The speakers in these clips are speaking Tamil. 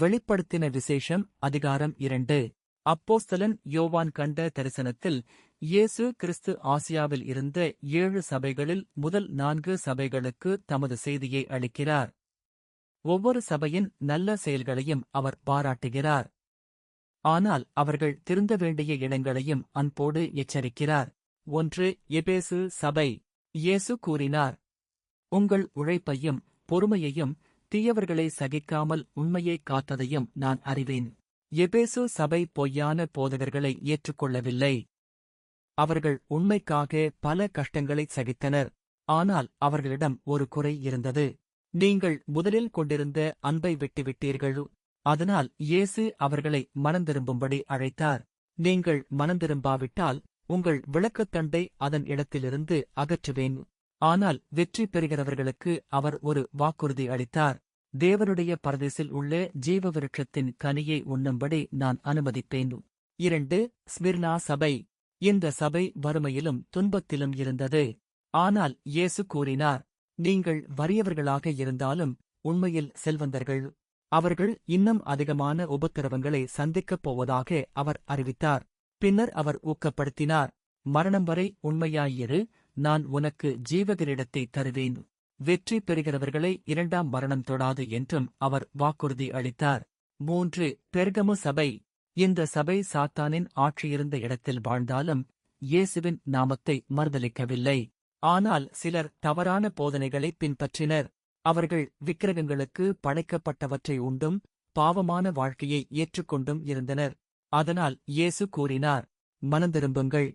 வெளிப்படுத்தின விசேஷம் அதிகாரம் 2. அப்போஸ்தலன் யோவான் கண்ட தரிசனத்தில் இயேசு கிறிஸ்து ஆசியாவில் இருந்த 7 சபைகளில் முதல் 4 சபைகளுக்கு தமது செய்தியை அளிக்கிறார். ஒவ்வொரு சபையின் நல்ல செயல்களையும் அவர் பாராட்டுகிறார். ஆனால் அவர்கள் திருந்த வேண்டிய இடங்களையும் அன்போடு எச்சரிக்கிறார். 1. எபேசு சபை. இயேசு கூறினார், உங்கள் உழைப்பையும் பொறுமையையும் தீயவர்களை சகிக்காமல் உண்மையை காத்ததையும் நான் அறிவேன். எபேசு சபை பொய்யான போதகர்களை ஏற்றுக்கொள்ளவில்லை. அவர்கள் உண்மைக்காக பல கஷ்டங்களை சகித்தனர். ஆனால் அவர்களிடம் ஒரு குறை இருந்தது. நீங்கள் முதலில் கொண்டிருந்த அன்பை விட்டுவிட்டீர்கள். அதனால் இயேசு அவர்களை மனந்திரும்பும்படி அழைத்தார். நீங்கள் மனந்திரும்பாவிட்டால் உங்கள் விளக்குத்தண்டை அதன் இடத்திலிருந்து அகற்றுவேன். ஆனால் வெற்றி பெறுகிறவர்களுக்கு அவர் ஒரு வாக்குறுதி அளித்தார். தேவனுடைய பரதேசில் உள்ள ஜீவ விருட்சத்தின் கனியை உண்ணும்படி நான் அனுமதிப்பேன். 2. ஸ்மிர்னா சபை. இந்த சபை வறுமையிலும் துன்பத்திலும் இருந்தது. ஆனால் இயேசு கூறினார், நீங்கள் வறியவர்களாக இருந்தாலும் உண்மையில் செல்வந்தர்கள். அவர்கள் இன்னும் அதிகமான உபத்திரவங்களை சந்திக்கப் போவதாக அவர் அறிவித்தார். பின்னர் அவர் ஊக்கப்படுத்தினார், மரணம் வரை உண்மையாயிரு, நான் உனக்கு ஜீவகிரீடத்தை தருவேன். வெற்றி பெறுகிறவர்களை 2ஆம் மரணம் தொடாது என்றும் அவர் வாக்குறுதி அளித்தார். 3. பெர்கமு சபை. இந்த சபை சாத்தானின் ஆட்சியிருந்த இடத்தில் வாழ்ந்தாலும் இயேசுவின் நாமத்தை மறுதலிக்கவில்லை. ஆனால் சிலர் தவறான போதனைகளை பின்பற்றினர். அவர்கள் விக்கிரகங்களுக்கு படைக்கப்பட்டவற்றை உண்டும் பாவமான வாழ்க்கையை ஏற்றுக்கொண்டும் இருந்தனர். அதனால் இயேசு கூறினார், மனந்திரும்புங்கள்.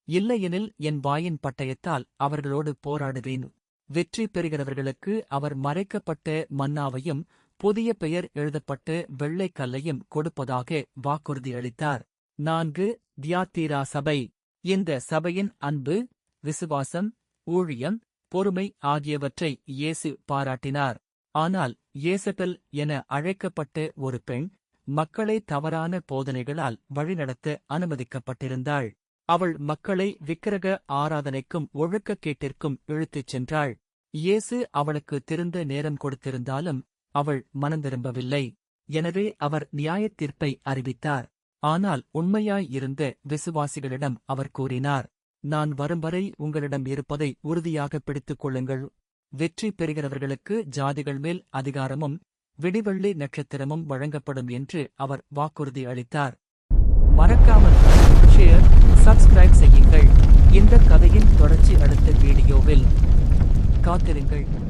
இல்லையெனில் என் வாயின் பட்டயத்தால் அவர்களோடு போராடுவேன். வெற்றி பெறுகிறவர்களுக்கு அவர் மறைக்கப்பட்ட மன்னாவையும் புதிய பெயர் எழுதப்பட்ட வெள்ளைக் கல்லையும் கொடுப்பதாக வாக்குறுதி அளித்தார். 4. தியாத்தீரா சபை. இந்த சபையின் அன்பு, விசுவாசம், ஊழியம், பொறுமை ஆகியவற்றை இயேசு பாராட்டினார். ஆனால் யேசபெல் என அழைக்கப்பட்ட ஒரு பெண் மக்களை தவறான போதனைகளால் வழிநடத்த அனுமதிக்கப்பட்டிருந்தாள். அவள் மக்களை விக்கிரக ஆராதனைக்கும் ஒழுக்கக்கேட்டிற்கும் இழுத்துச் சென்றாள். இயேசு அவளுக்கு திருந்த நேரம் கொடுத்திருந்தாலும் அவள் மனந்திரும்பவில்லை. எனவே அவர் நியாயத்தீர்ப்பை அறிவித்தார். ஆனால் உண்மையாய் இருந்த விசுவாசிகளிடம் அவர் கூறினார், நான் வரும்வரை உங்களிடம் இருப்பதை உறுதியாக பிடித்துக் கொள்ளுங்கள். வெற்றி பெறுகிறவர்களுக்கு ஜாதிகள் மேல் அதிகாரமும் விடிவெள்ளி நட்சத்திரமும் வழங்கப்படும் என்று அவர் வாக்குறுதி அளித்தார். மறக்காமல் ஷேர், சப்ஸ்கிரைப் செய்யுங்கள். இந்த கதையின் தொடர்ச்சி அடுத்த வீடியோவில் காத்திருங்கள்.